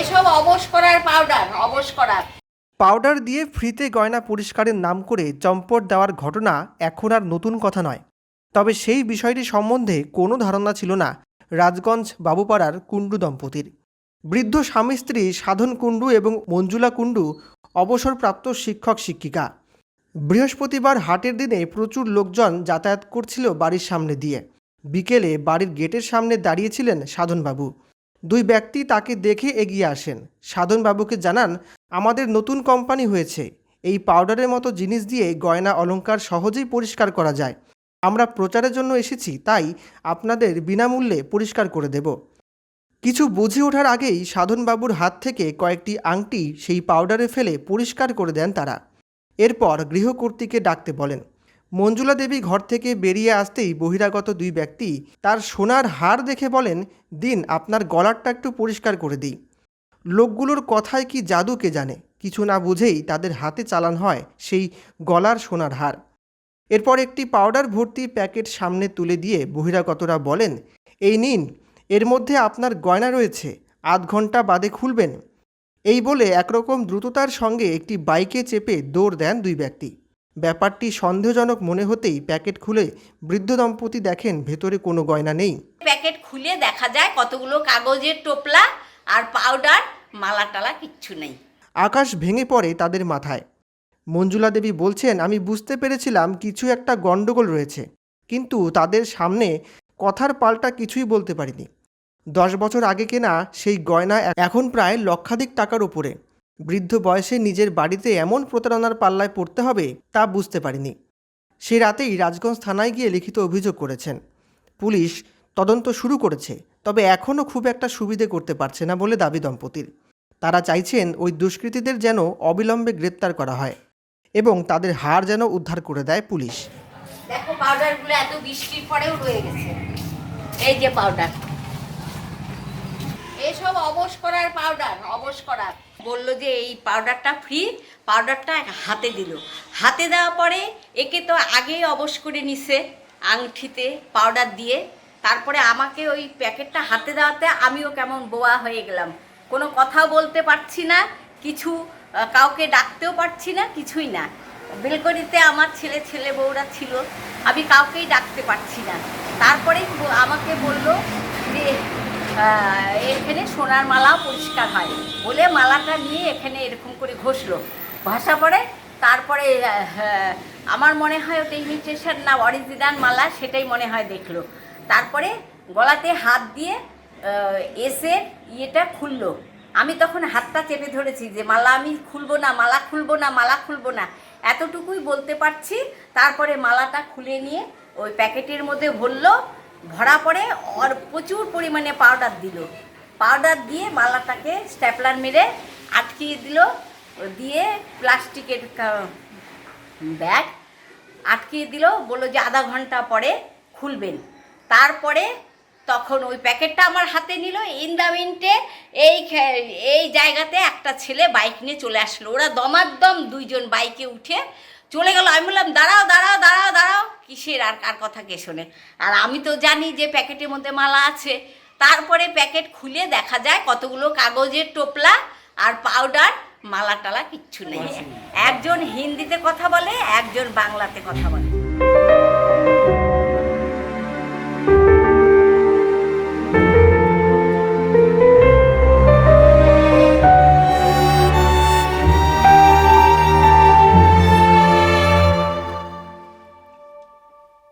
এসব অবশ করার পাউডার, অবশ করার পাউডার দিয়ে ফ্রিতে গয়না পরিষ্কারের নাম করে চম্পট দেওয়ার ঘটনা এখন আর নতুন কথা নয়। তবে সেই বিষয়টি সম্বন্ধে কোনো ধারণা ছিল না রাজগঞ্জ বাবুপাড়ার কুণ্ডু দম্পতির। বৃদ্ধ স্বামী স্ত্রী সাধন কুণ্ডু এবং মঞ্জুলা কুণ্ডু অবসরপ্রাপ্ত শিক্ষক শিক্ষিকা। বৃহস্পতিবার হাটের দিনে প্রচুর লোকজন যাতায়াত করছিল বাড়ির সামনে দিয়ে। বিকেলে বাড়ির গেটের সামনে দাঁড়িয়েছিলেন সাধনবাবু। দুই ব্যক্তি তাকে দেখে এগিয়ে আসেন। সাধনবাবুকে জানান, আমাদের নতুন কোম্পানি হয়েছে, এই পাউডারের মতো জিনিস দিয়ে গয়না অলংকার সহজেই পরিষ্কার করা যায়। আমরা প্রচারের জন্য এসেছি, তাই আপনাদের বিনামূল্যে পরিষ্কার করে দেব। কিছু বুঝে ওঠার আগেই সাধনবাবুর হাত থেকে কয়েকটি আংটি সেই পাউডারে ফেলে পরিষ্কার করে দেন তারা। এরপর গৃহকর্ত্রীকে ডাকতে বলেন। মঞ্জুলা দেবী ঘর থেকে বেরিয়ে আসতেই বহিরাগত দুই ব্যক্তি তার সোনার হার দেখে বলেন, দিন আপনার গলারটা একটু পরিষ্কার করে দিই। লোকগুলোর কথায় কি জাদু কে জানে, কিছু না বুঝেই তাদের হাতে চালান হয় সেই গলার সোনার হার। এরপর একটি পাউডার ভর্তি প্যাকেট সামনে তুলে দিয়ে বহিরাগতরা বলেন, এই নিন, এর মধ্যে আপনার গয়না রয়েছে, আধ ঘন্টা বাদে খুলবেন। এই বলে একরকম দ্রুততার সঙ্গে একটি বাইকে চেপে দৌড় দেন দুই ব্যক্তি। ব্যাপারটি সন্দেহজনক মনে হতেই প্যাকেট খুলে বৃদ্ধ দম্পতি দেখেন ভেতরে কোনো গয়না নেই। প্যাকেট খুলে দেখা যায় কতগুলো কাগজের টোপলা আর পাউডার, মালা টালা কিচ্ছু নেই। আকাশ ভেঙে পড়ে তাদের মাথায়। মঞ্জুলা দেবী বলছেন, আমি বুঝতে পেরেছিলাম কিছু একটা গণ্ডগোল রয়েছে, কিন্তু তাদের সামনে কথার পাল্টা কিছুই বলতে পারিনি। 10 বছর আগে কেনা সেই গয়না এখন প্রায় লক্ষাধিক টাকার উপরে। বৃদ্ধ বয়সে নিজের বাড়িতে এমন প্রতারণার পাল্লায় পড়তে হবে তা বুঝতে পারিনি। সেই রাতেই রাজগঞ্জ থানায় গিয়ে লিখিত অভিযোগ করেছেন। পুলিশ তদন্ত শুরু করেছে, তবে এখনও খুব একটা সুবিধে করতে পারছে না বলে দাবি দম্পতির। তারা চাইছেন ওই দুষ্কৃতীদের যেন অবিলম্বে গ্রেপ্তার করা হয় এবং তাদের হার যেন উদ্ধার করে দেয় পুলিশ। দেখো পাউডারগুলো এত বৃষ্টির পরেও রয়ে গেছে। এই যে পাউডার, এসব অবশ করার পাউডার, অবশ করার। বললো যে এই পাউডারটা ফ্রি, পাউডারটা হাতে দিল। হাতে দেওয়ার পরে একে তো আগেই অবশ করে নিছে আংটিতে পাউডার দিয়ে, তারপরে আমাকে ওই প্যাকেটটা হাতে দেওয়াতে আমিও কেমন বোয়া হয়ে গেলাম। কোনো কথাও বলতে পারছি না, কিছু কাউকে ডাকতেও পারছি না, কিছুই না। বেলকনিতে আমার ছেলে বউরা ছিল, আমি কাউকেই ডাকতে পারছি না। তারপরে আমাকে বলল যে এখানে সোনার মালাও পরিষ্কার হয় বলে মালাটা নিয়ে এখানে এরকম করে ঘষলো। ঘষা পরে তারপরে আমার মনে হয় ওটা ইমিটেশন না অরিজিনাল মালা সেটাই মনে হয় দেখলো। তারপরে গলাতে হাত দিয়ে এসে ইয়েটা খুললো। আমি তখন হাতটা চেপে ধরেছি যে মালা আমি খুলবো না, মালা খুলবো না, মালা খুলবো না, এতটুকুই বলতে পারছি। তারপরে মালাটা খুলে নিয়ে ওই প্যাকেটের মধ্যে ভরলো। ভরা পরে আর প্রচুর পরিমাণে পাউডার দিল। পাউডার দিয়ে মালাটাকে স্ট্যাপলার মেরে আটকিয়ে দিল, দিয়ে প্লাস্টিকের ব্যাগ আটকিয়ে দিল। বললো যে আধা ঘন্টা পরে খুলবেন। তারপরে তখন ওই প্যাকেটটা আমার হাতে নিল। ইন দ্য মিনিটে এই জায়গাতে একটা ছেলে বাইক নিয়ে চলে আসলো। ওরা দমাদ্দম দুইজন বাইকে উঠে চলে গেল। আমি বললাম দাঁড়াও দাঁড়াও দাঁড়াও দাঁড়াও, কিসের আর কার কথা কে শোনে। আর আমি তো জানি যে প্যাকেটের মধ্যে মালা আছে। তারপরে প্যাকেট খুলে দেখা যায় কতগুলো কাগজের টোপলা আর পাউডার, মালা টালা কিচ্ছু নেই। একজন হিন্দিতে কথা বলে, একজন বাংলাতে কথা বলে।